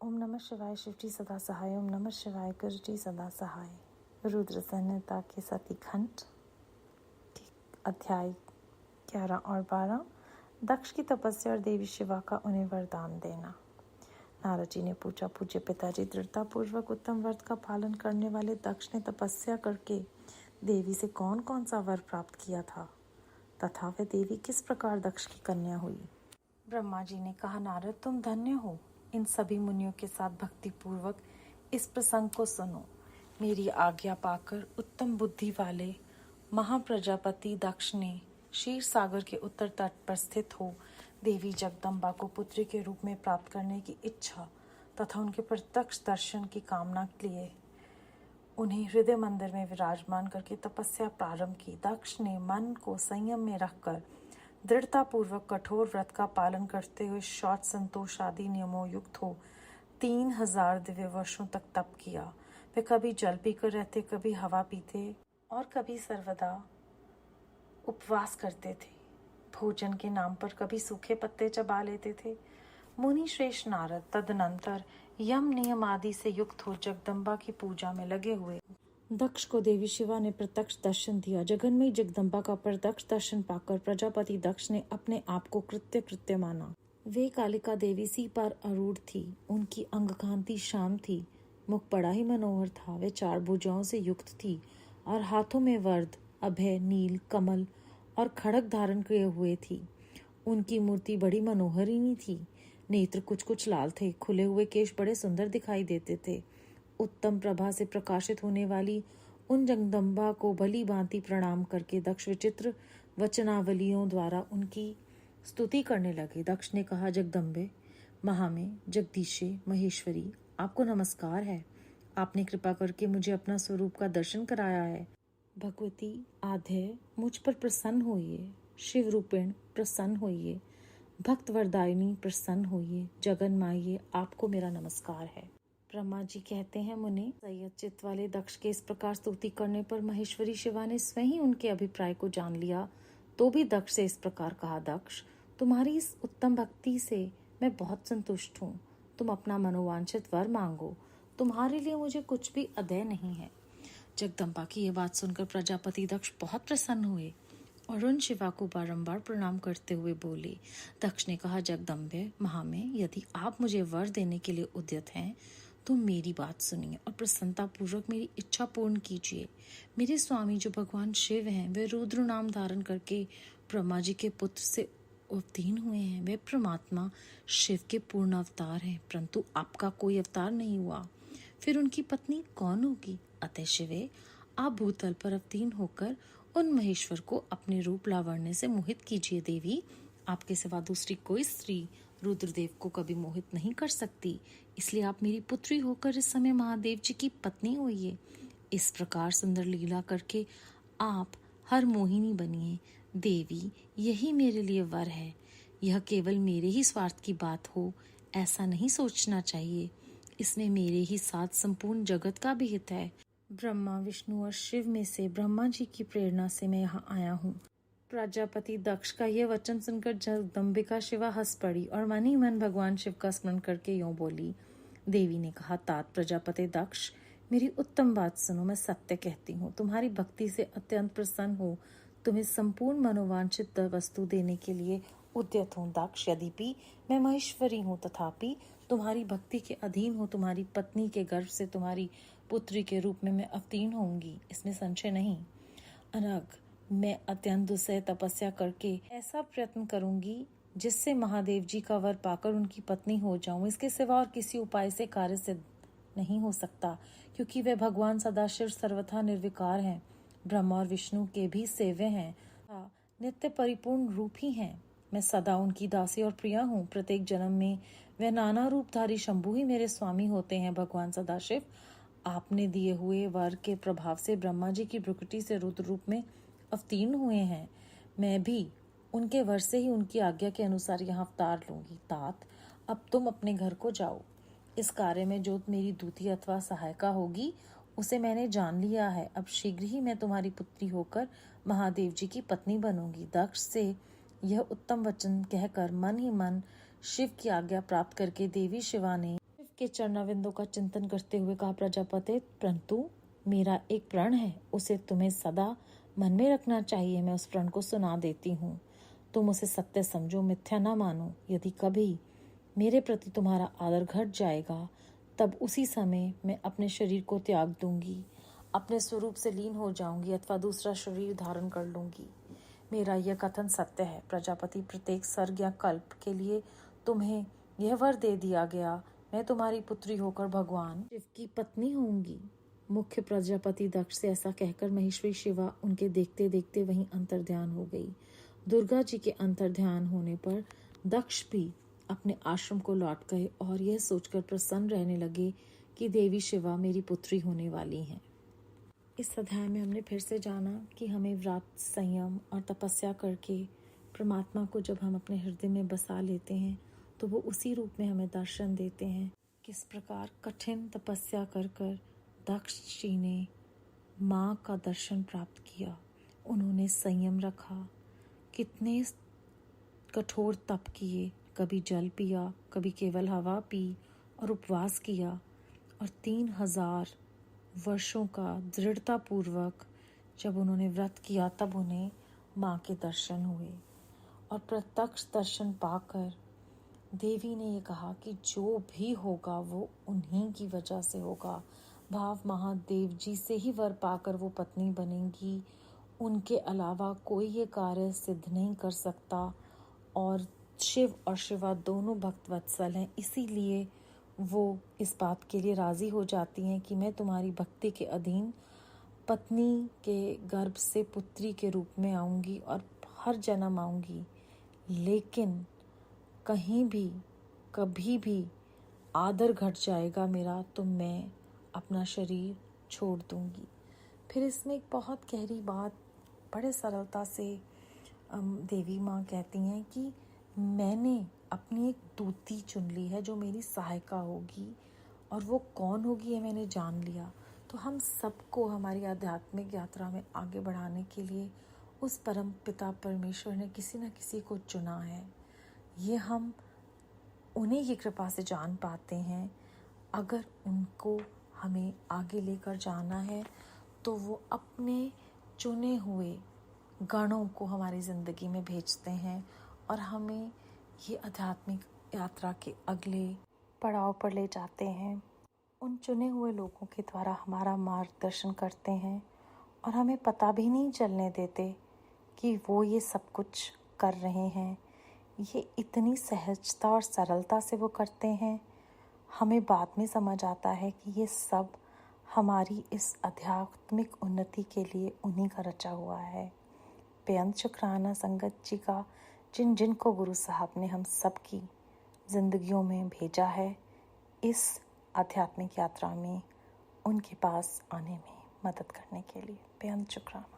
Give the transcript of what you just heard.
ओम नमः शिवाय। शिव जी सदा सहाय। ओम नमः शिवाय। गुरु जी सदा सहाय। रुद्र संहिता के सती खंड अध्याय 11 और 12। दक्ष की तपस्या और देवी शिवा का उन्हें वरदान देना। नारद जी ने पूछा, पूज्य पिताजी, दृढ़तापूर्वक उत्तम व्रत का पालन करने वाले दक्ष ने तपस्या करके देवी से कौन कौन सा वर प्राप्त किया था तथा वह देवी किस प्रकार दक्ष की कन्या हुई? ब्रह्मा जी ने कहा, नारद, तुम धन्य हो। इन सभी मुनियों के साथ भक्ति पूर्वक इस प्रसंग को सुनो। मेरी आज्ञा पाकर उत्तम बुद्धि वाले महाप्रजापति दक्ष ने क्षीर सागर के उत्तर तट पर स्थित हो देवी जगदम्बा को पुत्री के रूप में प्राप्त करने की इच्छा तथा उनके प्रत्यक्ष दर्शन की कामना के लिए उन्हें हृदय मंदिर में विराजमान करके तपस्या प्रारंभ की। दक्ष ने मन को संयम में रखकर दृढ़ता पूर्वक कठोर व्रत का पालन करते हुए शौच संतोष आदि नियमों युक्त हो 3000 दिव्य वर्षों तक तप किया। वे कभी जल पीकर रहते, कभी हवा पीते और कभी सर्वदा उपवास करते थे। भोजन के नाम पर कभी सूखे पत्ते चबा लेते थे। मुनि श्रेष्ठ नारद तदनंतर यम नियम आदि से युक्त हो जगदम्बा की पूजा में लगे हुए। दक्ष को देवी शिवा ने प्रत्यक्ष दर्शन दिया। जगन्मयी जगदम्बा का प्रत्यक्ष दर्शन पाकर प्रजापति दक्ष ने अपने आप को कृत्य माना। वे कालिका देवी सी पर आरूढ़ थी। उनकी अंग कांति श्याम थी, मुख बड़ा ही मनोहर था। वे 4 भुजाओं से युक्त थी और हाथों में वर्द, अभय, नील, कमल और खड़ग धारण किए हुए थी। उनकी मूर्ति बड़ी मनोहरिणी थी। नेत्र कुछ कुछ लाल थे। खुले हुए केश बड़े सुंदर दिखाई देते थे। उत्तम प्रभा से प्रकाशित होने वाली उन जगदम्बा को भली भांति प्रणाम करके दक्ष विचित्र वचनावलियों द्वारा उनकी स्तुति करने लगे। दक्ष ने कहा, जगदम्बे, महामें, जगदीशे, महेश्वरी, आपको नमस्कार है। आपने कृपा करके मुझे अपना स्वरूप का दर्शन कराया है। भगवती आधे मुझ पर प्रसन्न होइए। शिव रूपेण प्रसन्न होइए। भक्त वरदायिनी प्रसन्न होइए। जगन माइए, आपको मेरा नमस्कार है। ब्रह्मा जी कहते हैं, मुनि, संयत चित्त वाले दक्ष के इस प्रकार स्तुति करने पर महेश्वरी शिवा ने स्वयं ही उनके अभिप्राय को जान लिया। तो भी दक्ष से इस प्रकार कहा, दक्ष, तुम्हारी इस उत्तम भक्ति से मैं बहुत संतुष्ट हूँ। तुम अपना मनोवांछित वर मांगो। तुम्हारे लिए मुझे कुछ भी अदेय नहीं है। जगदम्बा की यह बात सुनकर प्रजापति दक्ष बहुत प्रसन्न हुए और उन शिवा को बारंबार प्रणाम करते हुए बोले। दक्ष ने कहा, जगदम्बे, महामें, यदि आप मुझे वर देने के लिए उद्यत हैं तो मेरी बात सुनिए और प्रसन्नता पूर्वक मेरी इच्छा पूर्ण कीजिए। मेरे स्वामी जो भगवान शिव हैं, वे रुद्र नाम धारण करके ब्रह्मा जी के पुत्र से अवतीर्ण हुए हैं। वे परमात्मा शिव के पूर्ण अवतार हैं, परंतु आपका कोई अवतार नहीं हुआ। फिर उनकी पत्नी कौन होगी? अतः शिवे, आप भूतल पर अवतीर्ण होकर उन महेश्वर को अपने रूप लावण्य से मोहित कीजिए। देवी, आपके सिवा दूसरी कोई स्त्री रुद्रदेव को कभी मोहित नहीं कर सकती, इसलिए आप मेरी पुत्री होकर इस समय महादेव जी की पत्नी होइए। इस प्रकार सुंदर लीला करके आप हर मोहिनी बनिए। देवी, यही मेरे लिए वर है। यह केवल मेरे ही स्वार्थ की बात हो ऐसा नहीं सोचना चाहिए। इसमें मेरे ही साथ संपूर्ण जगत का भी हित है। ब्रह्मा, विष्णु और शिव में से ब्रह्मा जी की प्रेरणा से मैं यहाँ आया हूँ। प्रजापति दक्ष का यह वचन सुनकर जगदम्बिका शिवा हंस पड़ी और मन ही मन भगवान शिव का स्मरण करके यूं बोली। देवी ने कहा, तात प्रजापति दक्ष, मेरी उत्तम बात सुनो। मैं सत्य कहती हूँ, तुम्हारी भक्ति से अत्यंत प्रसन्न हो तुम्हें संपूर्ण मनोवांछित वस्तु देने के लिए उद्यत हूँ। दक्ष, यद्यपि मैं महेश्वरी हूँ तथापि तुम्हारी भक्ति के अधीन हूँ। तुम्हारी पत्नी के गर्भ से तुम्हारी पुत्री के रूप में मैं अवतीर्ण होंगी, इसमें संशय नहीं। अनग, मैं अत्यंत दुस्सह तपस्या करके ऐसा प्रयत्न करूंगी जिससे महादेव जी का वर पाकर उनकी पत्नी हो जाऊं। इसके सिवा और किसी उपाय से कार्य सिद्ध नहीं हो सकता, क्योंकि वे भगवान सदाशिव सर्वथा निर्विकार हैं, ब्रह्मा और विष्णु के भी सेव्य हैं, नित्य परिपूर्ण रूप ही हैं। मैं सदा उनकी दासी और प्रिया हूँ। प्रत्येक जन्म में वे नाना रूपधारी शंभु ही मेरे स्वामी होते हैं। भगवान सदाशिव आपने दिए हुए वर के प्रभाव से ब्रह्मा जी की प्रकृति से रुद्र रूप में अवतीर्ण हुए हैं। मैं भी उनके वर से ही उनकी आज्ञा के अनुसार यहाँ अवतार लूंगी। तात, अब तुम अपने घर को जाओ। इस कार्य में जो मेरी दूती अथवा सहायिका होगी उसे मैंने जान लिया है। अब शीघ्र ही मैं तुम्हारी पुत्री होकर महादेव जी की पत्नी बनूंगी। दक्ष से यह उत्तम वचन कहकर मन ही मन शिव की आज्ञा प्राप्त करके देवी शिवा ने शिव के चरणाविंदों का चिंतन करते हुए कहा, प्रजापति, परंतु मेरा एक प्रण है, उसे तुम्हें सदा मन में रखना चाहिए। मैं उस प्रण को सुना देती हूँ, तुम उसे सत्य समझो, मिथ्या न मानो। यदि कभी मेरे प्रति तुम्हारा आदर घट जाएगा, तब उसी समय मैं अपने शरीर को त्याग दूंगी, अपने स्वरूप से लीन हो जाऊंगी अथवा दूसरा शरीर धारण कर लूंगी। मेरा यह कथन सत्य है प्रजापति। प्रत्येक सर्ग या कल्प के लिए तुम्हें यह वर दे दिया गया, मैं तुम्हारी पुत्री होकर भगवान शिव की पत्नी होंगी। मुख्य प्रजापति दक्ष से ऐसा कहकर महेश्वरी शिवा उनके देखते देखते वहीं अंतर्ध्यान हो गई। दुर्गा जी के अंतर्ध्यान होने पर दक्ष भी अपने आश्रम को लौट गए और यह सोचकर प्रसन्न रहने लगे कि देवी शिवा मेरी पुत्री होने वाली हैं। इस अध्याय में हमने फिर से जाना कि हमें व्रत, संयम और तपस्या करके परमात्मा को जब हम अपने हृदय में बसा लेते हैं तो वो उसी रूप में हमें दर्शन देते हैं। किस प्रकार कठिन तपस्या कर कर दक्ष जी ने माँ का दर्शन प्राप्त किया। उन्होंने संयम रखा, कितने कठोर तप किए, कभी जल पिया, कभी केवल हवा पी और उपवास किया, और 3000 वर्षों का दृढ़ता पूर्वक जब उन्होंने व्रत किया तब उन्हें माँ के दर्शन हुए। और प्रत्यक्ष दर्शन पाकर देवी ने ये कहा कि जो भी होगा वो उन्हीं की वजह से होगा। भाव महादेव जी से ही वर पाकर वो पत्नी बनेंगी, उनके अलावा कोई ये कार्य सिद्ध नहीं कर सकता। और शिव और शिवा दोनों भक्त वत्सल हैं, इसीलिए वो इस बात के लिए राजी हो जाती हैं कि मैं तुम्हारी भक्ति के अधीन पत्नी के गर्भ से पुत्री के रूप में आऊंगी और हर जन्म आऊंगी, लेकिन कहीं भी कभी भी आदर घट जाएगा मेरा तो मैं अपना शरीर छोड़ दूंगी। फिर इसमें एक बहुत गहरी बात बड़े सरलता से देवी माँ कहती हैं कि मैंने अपनी एक दूती चुन ली है जो मेरी सहायिका होगी, और वो कौन होगी ये मैंने जान लिया। तो हम सबको हमारी आध्यात्मिक यात्रा में आगे बढ़ाने के लिए उस परम पिता परमेश्वर ने किसी न किसी को चुना है। ये हम उन्हीं की कृपा से जान पाते हैं। अगर उनको हमें आगे लेकर जाना है तो वो अपने चुने हुए गणों को हमारी ज़िंदगी में भेजते हैं और हमें ये आध्यात्मिक यात्रा के अगले पड़ाव पर ले जाते हैं। उन चुने हुए लोगों के द्वारा हमारा मार्गदर्शन करते हैं और हमें पता भी नहीं चलने देते कि वो ये सब कुछ कर रहे हैं। ये इतनी सहजता और सरलता से वो करते हैं, हमें बाद में समझ आता है कि ये सब हमारी इस आध्यात्मिक उन्नति के लिए उन्हीं का रचा हुआ है। बेअंत शुक्राना संगत जी का जिन जिन को गुरु साहब ने हम सब की जिंदगियों में भेजा है इस आध्यात्मिक यात्रा में उनके पास आने में मदद करने के लिए। बेअंत शुक्राना।